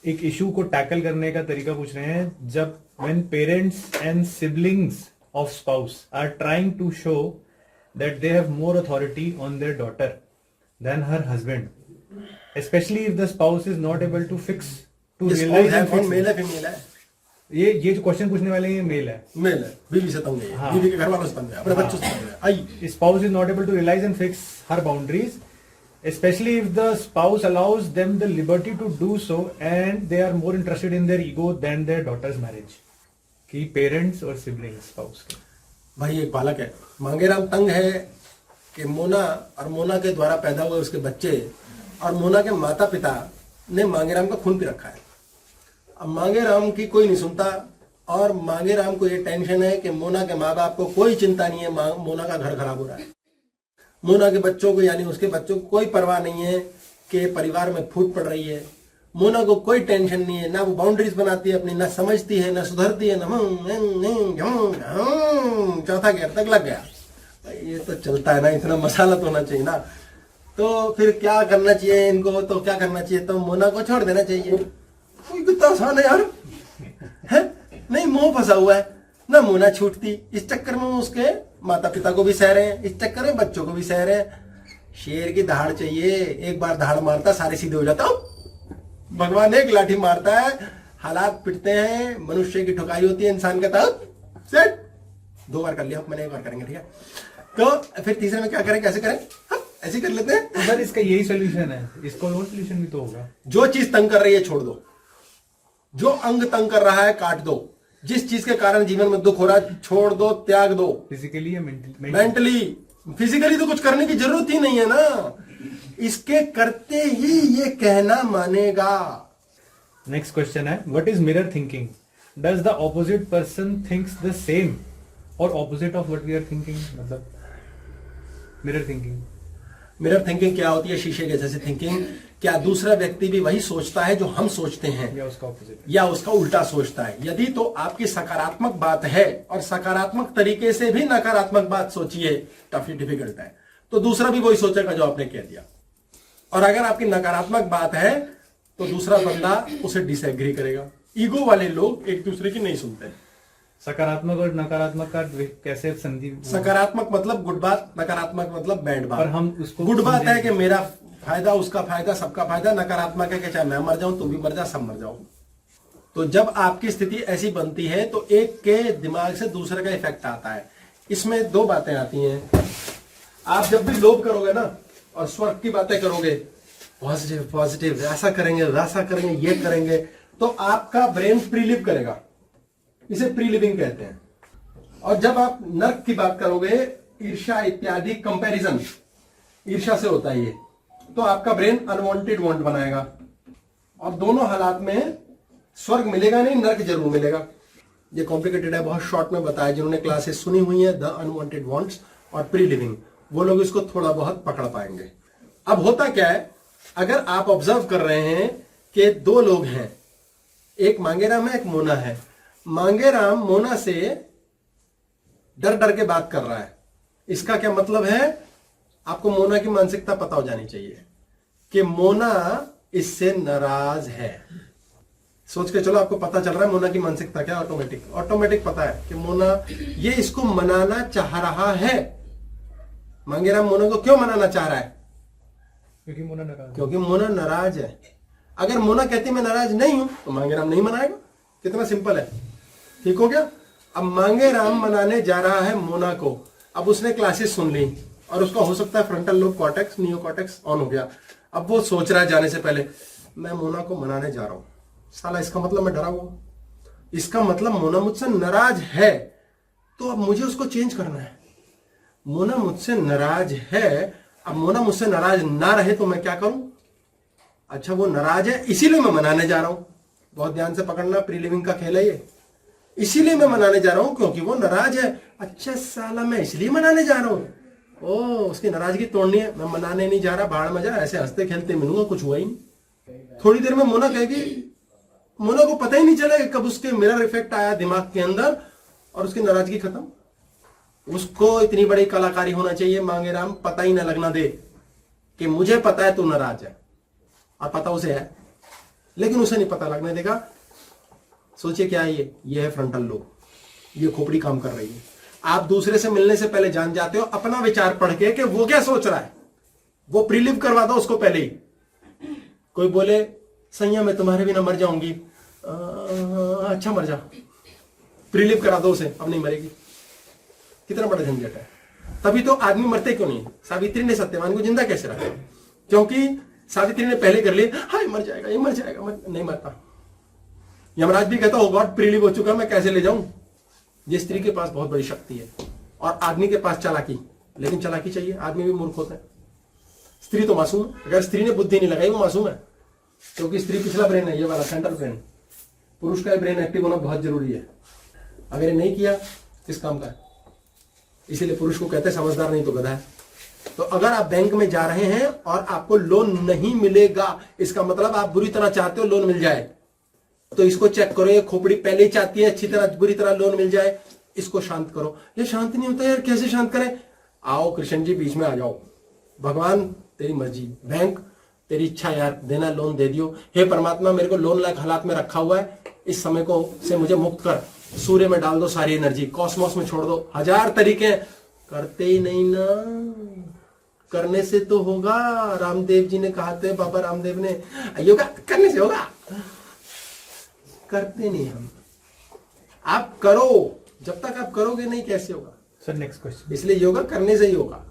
एक इशू को टैकल करने का तरीका पूछ रहे हैं। जब when parents and siblings of spouse are trying to show that they have more authority on their daughter then her husband, especially if the spouse is not able to fix to realize and fix male है female है? ये जो question पूछने वाले हैं ये mail है। Mail है, बीवी से तंग है, हाँ। बीवी के घर वालों से तंग है, अपने बच्चों से तंग है। आई spouse is not able to realize and fix her boundaries, especially if the spouse allows them the liberty to do so and they are more interested in their ego than their daughter's marriage। कि parents और siblings spouse के भाई एक बालक है, मांगेराम तंग है कि मोना और मोना के द्वारा पैदा हुए उसके बच्चे और मोना के माता पिता ने मांगेराम का खून पी रखा है। अब मांगेराम की कोई नहीं सुनता और मांगेराम को ये टेंशन है कि मोना के माँ बाप को कोई चिंता नहीं है, मोना का घर खराब हो रहा है। मोना के बच्चों को यानी उसके बच्चों को कोई परवाह नहीं है कि परिवार में फूट पड़ रही है। मोना को कोई टेंशन नहीं है, ना वो बाउंड्रीज बनाती है अपनी, ना समझती है, ना सुधरती है, ना चौथा गियर तक लग गया। ये तो चलता है ना, इतना मसाला तो होना चाहिए ना। तो फिर क्या करना चाहिए इनको? तो क्या करना चाहिए? तो मोना को छोड़ देना चाहिए। कोई कितना आसान है यार, है नहीं? मोह फंसा हुआ है ना, मोना छूटती, इस चक्कर में उसके माता पिता को भी सह रहे हैं, इस चक्कर में बच्चों को भी सह रहे हैं। शेर की दहाड़ चाहिए, एक बार दहाड़ मारता सारे सीधे हो जाता। भगवान एक लाठी मारता है, हालात पिटते हैं, मनुष्य की ठुकाई होती है, इंसान कहता है सेट। 2 बार कर लिया, मैंने 1 बार करेंगे, ठीक है? तो फिर तीसरे में क्या करें, कैसे करें? ऐसे कर लेते हैं। तो सर इसका यही सोल्यूशन है, इसको और सोल्यूशन भी तो होगा। जो चीज तंग कर रही है छोड़ दो, जो अंग तंग कर रहा है काट दो, जिस चीज के कारण जीवन में दुख हो रहा है छोड़ दो, त्याग दो। फिजिकली या मेंटली? फिजिकली तो कुछ करने की जरूरत ही नहीं है ना, इसके करते ही ये कहना मानेगा। नेक्स्ट क्वेश्चन है, what is mirror thinking? Does the opposite person thinks the same or opposite of what we are thinking? मतलब मिरर थिंकिंग, मिरर थिंकिंग क्या होती है? शीशे के जैसे थिंकिंग। क्या दूसरा व्यक्ति भी वही सोचता है जो हम सोचते हैं, या उसका ऑपोजिट, या उसका उल्टा सोचता है? यदि तो आपकी सकारात्मक बात है और सकारात्मक तरीके से भी नकारात्मक बात सोचिए, काफी डिफिकल्ट है, तो दूसरा भी वही सोचेगा जो आपने कह दिया। और अगर आपकी नकारात्मक बात है तो दूसरा बंदा उसे डिसएग्री करेगा। ईगो वाले लोग एक दूसरे की नहीं सुनते। सकारात्मक और नकारात्मक का कैसे संधि? सकारात्मक मतलब गुड बात, नकारात्मक मतलब बैड बात। पर हम उसको गुड बात है कि मेरा फायदा, उसका फायदा, सबका फायदा। नकारात्मक है कि चाहे मैं मर जाऊं, तुम भी मर जा, सब मर जाओ। तो जब आपकी स्थिति ऐसी बनती है तो एक के दिमाग से दूसरे का इफेक्ट आता है। इसमें 2 बातें आती हैं। आप जब भी लोभ करोगे ना और स्वर्ग की बातें करोगे, पॉजिटिव पॉजिटिव, ऐसा करेंगे वैसा करेंगे ये करेंगे, तो आपका ब्रेन प्रीलिव करेगा, इसे प्रीलिविंग कहते हैं। और जब आप नर्क की बात करोगे, ईर्ष्या इत्यादि कंपैरिजन, ईर्ष्या से होता है ये, तो आपका ब्रेन अनवांटेड वांट बनाएगा। और दोनों हालात में स्वर्ग मिलेगा नहीं, नर्क जरूर मिलेगा। ये कॉम्प्लिकेटेड है, बहुत शॉर्ट में बताया। जिन्होंने क्लासेस सुनी हुई है, द अनवांटेड वांट्स और प्रीलिविंग, वो लोग इसको थोड़ा बहुत पकड़ पाएंगे। अब होता क्या है, अगर आप ऑब्जर्व कर रहे हैं कि 2 लोग हैं, एक मांगेराम है, एक मोना है। मांगेराम मोना से डर डर के बात कर रहा है। इसका क्या मतलब है? आपको मोना की मानसिकता पता हो जानी चाहिए कि मोना इससे नाराज है। सोच के चलो, आपको पता चल रहा है मोना की मानसिकता क्या? ऑटोमेटिक पता है कि मोना ये इसको मनाना चाह रहा है। मांगेराम मोना को क्यों मनाना चाह रहा है? क्योंकि मोना नाराज है। अगर मोना कहती मैं नाराज नहीं हूं तो मांगेराम नहीं मनाएगा। कितना सिंपल है, ठीक हो गया? अब मांगेराम मनाने जा रहा है मोना को। अब उसने क्लासेस सुन ली और उसका हो सकता है frontal lobe cortex, neo cortex on हो गया। अब वो सोच रहा है जाने से पहले, मैं मोना को मनाने जा रहा हूं, साला इसका मतलब मैं डरा हुआ, इसका मतलब मोना मुझसे नाराज है, तो अब मुझे उसको चेंज करना है। मोना मुझसे नाराज है, अब मोना मुझसे नाराज ना रहे तो मैं क्या करूं? अच्छा, वो नाराज है इसीलिए मैं मनाने जा रहा हूं। बहुत ध्यान से पकड़ना, प्रीलिविंग का खेल है ये। इसीलिए मैं मनाने जा रहा हूं क्योंकि वो नाराज है। अच्छा साला, मैं इसलिए मनाने जा रहा हूं, ओ उसकी नाराजगी तोड़नी है, मैं मनाने नहीं जा रहा, बाहर में जा, ऐसे हंसते खेलते मिलूंगा, कुछ हुआ ही नहीं। थोड़ी देर में मोना कहेगी, मोना को पता ही नहीं चलेगा कब उसके मिरर इफेक्ट आया दिमाग के अंदर और उसकी नाराजगी खत्म। उसको इतनी बड़ी कलाकारी होना चाहिए, मांगेराम पता ही ना लगना दे कि मुझे पता है तू नाराज है, और पता उसे है। लेकिन उसे नहीं पता लगने देगा। सोचिए क्या है ये है फ्रंटल लोब, ये खोपड़ी काम कर रही है। आप दूसरे से मिलने से पहले जान जाते हो अपना विचार पढ़ के कि वो क्या सोच रहा है, वो प्रीलिव करवा दो उसको पहले ही। कोई बोले सैया मैं तुम्हारे बिना मर जाऊंगी, अच्छा मर जा, प्रीलिव करा दो उसे, अब नहीं मरेगी। कितना बड़ा झंझट है। तभी तो आदमी मरते क्यों नहीं। सावित्री ने सत्यवान को जिंदा कैसे रखा, क्योंकि सावित्री ने पहले कर लिया, हाँ ये मर जाएगा, ये मर जाएगा, नहीं मरता। यमराज भी कहता, ओ गॉड प्रीलिव हो चुका, मैं कैसे ले जाऊं। ये स्त्री के पास बहुत बड़ी शक्ति है और आदमी के पास चालाकी, लेकिन चालाकी चाहिए, आदमी भी मूर्ख होता है। स्त्री तो मासूम है, अगर स्त्री ने बुद्धि नहीं लगाई वो मासूम है, क्योंकि स्त्री पिछला ब्रेन है, ये वाला सेंट्रल ब्रेन। पुरुष का ब्रेन एक्टिव होना बहुत जरूरी है, अगर ये नहीं किया किस काम का है। इसीलिए पुरुष को कहते हैं समझदार नहीं तो गधा है। तो अगर आप बैंक में जा रहे हैं और आपको लोन नहीं मिलेगा, इसका मतलब आप बुरी तरह चाहते हो लोन मिल जाए, तो इसको चेक करो। ये खोपड़ी पहले ही चाहती है अच्छी तरह बुरी तरह लोन मिल जाए, इसको शांत करो। ये शांत नहीं होता यार, कैसे शांत करें। आओ कृष्ण जी बीच में आ जाओ, भगवान तेरी मर्जी, बैंक तेरी इच्छा यार, देना लोन दे दियो। हे परमात्मा मेरे को लोन लायक हालात में रखा हुआ है, इस समय को से मुझे मुक्त कर, सूर्य में डाल दो सारी एनर्जी, कॉस्मोस में छोड़ दो। हजार तरीके करते ही नहीं ना, करने से तो होगा। रामदेव जी ने कहा थे, बाबा रामदेव ने, योगा करने से होगा, करते नहीं हम। आप करो, जब तक आप करोगे नहीं कैसे होगा। Sir next question. इसलिए योगा करने से ही होगा।